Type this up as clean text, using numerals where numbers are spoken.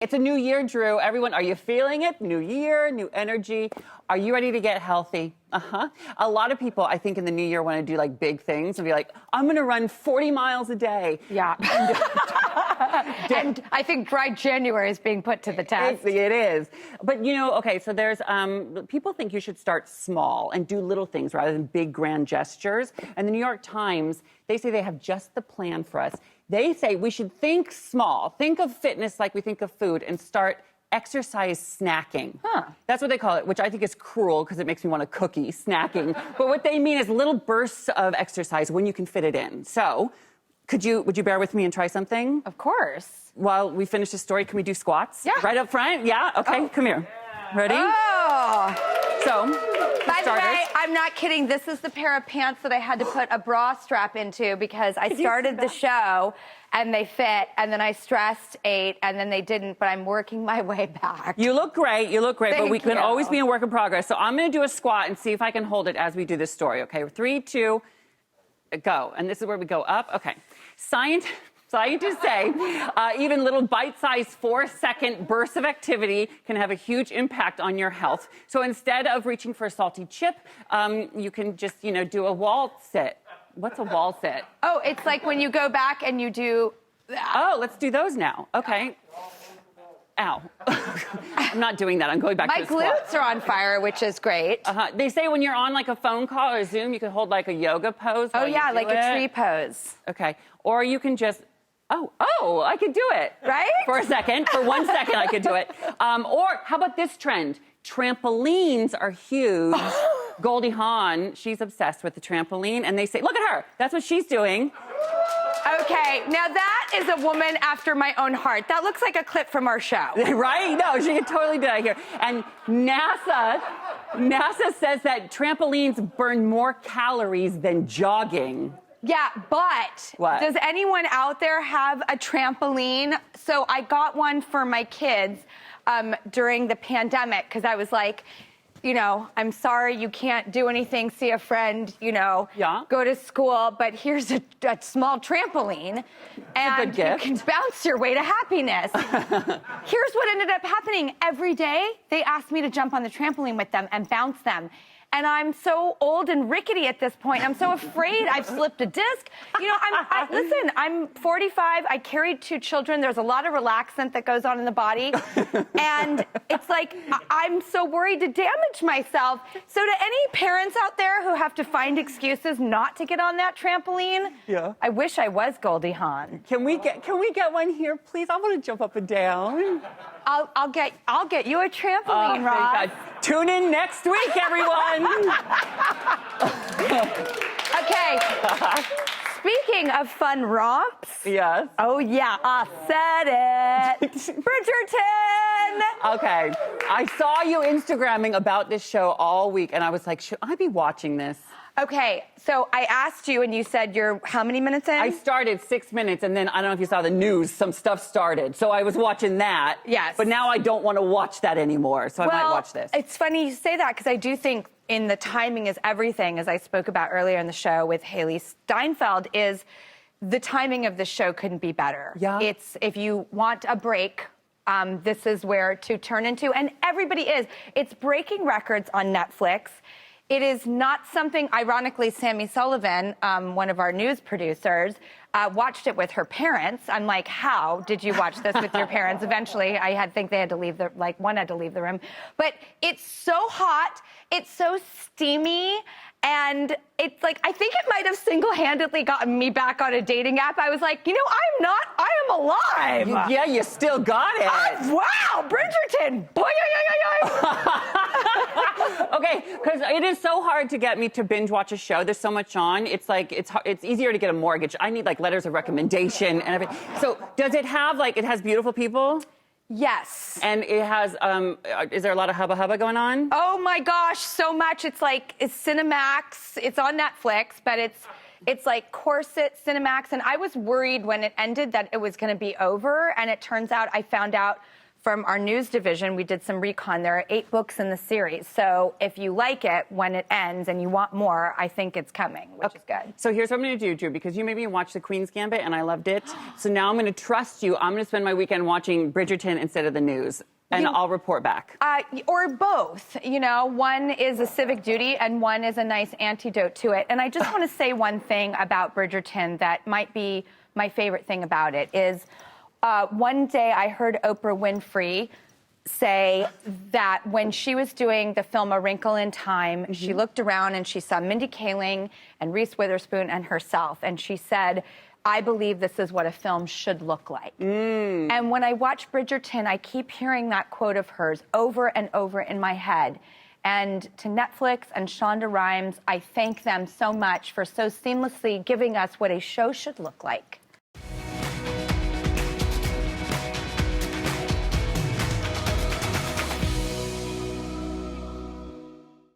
It's a new year, Drew. Everyone, are you feeling it? New year, new energy. Are you ready to get healthy? A lot of people, I think, in the new year want to do like big things and be like, I'm going to run 40 miles a day. Yeah. And I think dry January is being put to the test. It is. But, you know, okay, so there's, people think you should start small and do little things rather than big grand gestures. And the New York Times, they say they have just the plan for us. They say we should think small, think of fitness like we think of food, and start exercise snacking. That's what they call it, which I think is cruel because it makes me want a cookie, snacking. But what they mean is little bursts of exercise when you can fit it in. So, would you bear with me and try something? Of course. While we finish the story, can we do squats? Yeah. Right up front? Yeah? Okay, come here. Ready? Oh. So, by the way, I'm not kidding. This is the pair of pants that I had to put a bra strap into because I started the show and they fit, and then I stressed 8, and then they didn't, but I'm working my way back. You look great, but we can always be in work in progress. So I'm going to do a squat and see if I can hold it as we do this story, okay? 3, 2, go. And this is where we go up. Okay. Scientists say even little bite-sized 4-second bursts of activity can have a huge impact on your health. So instead of reaching for a salty chip, you can just, do a wall sit. What's a wall sit? Oh, it's like when you go back and you do... Oh, let's do those now. Okay. Ow. I'm not doing that. I'm going back to the squat. My glutes are on fire, which is great. They say when you're on like a phone call or Zoom, you can hold like a yoga pose. Oh, yeah, like a tree pose. Okay. Or you can just... Oh, I could do it. Right? For a second. For 1 second, I could do it. Or how about this trend? Trampolines are huge. Goldie Hawn, she's obsessed with the trampoline. And they say, look at her. That's what she's doing. Okay, now that is a woman after my own heart. That looks like a clip from our show. Right? No, she could totally do that here. And NASA says that trampolines burn more calories than jogging. Yeah, but what? Does anyone out there have a trampoline? So I got one for my kids during the pandemic because I was like, I'm sorry you can't do anything, see a friend, go to school, but here's a small trampoline and you can bounce your way to happiness. Here's what ended up happening. Every day they asked me to jump on the trampoline with them and bounce them. And I'm so old and rickety at this point. I'm so afraid I've slipped a disc. Listen, I'm 45. I carried 2 children. There's a lot of relaxant that goes on in the body. And it's like, I'm so worried to damage myself. So to any parents out there who have to find excuses not to get on that trampoline, I wish I was Goldie Hawn. Can we get one here, please? I want to jump up and down. I'll get you a trampoline, Ross. Thank God. Tune in next week, everyone. Okay. Speaking of fun romps. Yes. Oh, yeah, I said it. Bridgerton. Okay. I saw you Instagramming about this show all week, and I was like, should I be watching this? Okay, so I asked you, and you said you're how many minutes in? I started 6 minutes, and then I don't know if you saw the news, some stuff started. So I was watching that. Yes. But now I don't want to watch that anymore, so I might watch this. It's funny you say that, because I do think in the timing is everything, as I spoke about earlier in the show with Haley Steinfeld, is the timing of the show couldn't be better. Yeah. It's, if you want a break, this is where to turn into, and everybody is. It's breaking records on Netflix. It is not something, ironically, Sammy Sullivan, one of our news producers, watched it with her parents. I'm like, how did you watch this with your parents? Eventually, think they had to leave one had to leave the room. But it's so hot, it's so steamy, and it's like, I think it might have single-handedly gotten me back on a dating app. I was like, I am alive. Yeah, you still got it. Wow, Bridgerton. Okay, because it is so hard to get me to binge watch a show. There's so much on. It's like, it's easier to get a mortgage. I need like letters of recommendation and everything. So does it have it has beautiful people? Yes. And it has, is there a lot of hubba hubba going on? Oh my gosh, so much. It's Cinemax. It's on Netflix, but it's like Corset, Cinemax. And I was worried when it ended that it was going to be over. And it turns out I found out from our news division, we did some recon. There are 8 books in the series. So if you like it when it ends and you want more, I think it's coming, which is good. So here's what I'm going to do, Drew, because you made me watch The Queen's Gambit, and I loved it. So now I'm going to trust you. I'm going to spend my weekend watching Bridgerton instead of the news, and I'll report back. Or both. You know, one is a civic duty and one is a nice antidote to it. And I just want to say one thing about Bridgerton that might be my favorite thing about it is one day I heard Oprah Winfrey say that when she was doing the film A Wrinkle in Time, she looked around and she saw Mindy Kaling and Reese Witherspoon and herself. And she said, I believe this is what a film should look like. And when I watch Bridgerton, I keep hearing that quote of hers over and over in my head. And to Netflix and Shonda Rhimes, I thank them so much for so seamlessly giving us what a show should look like.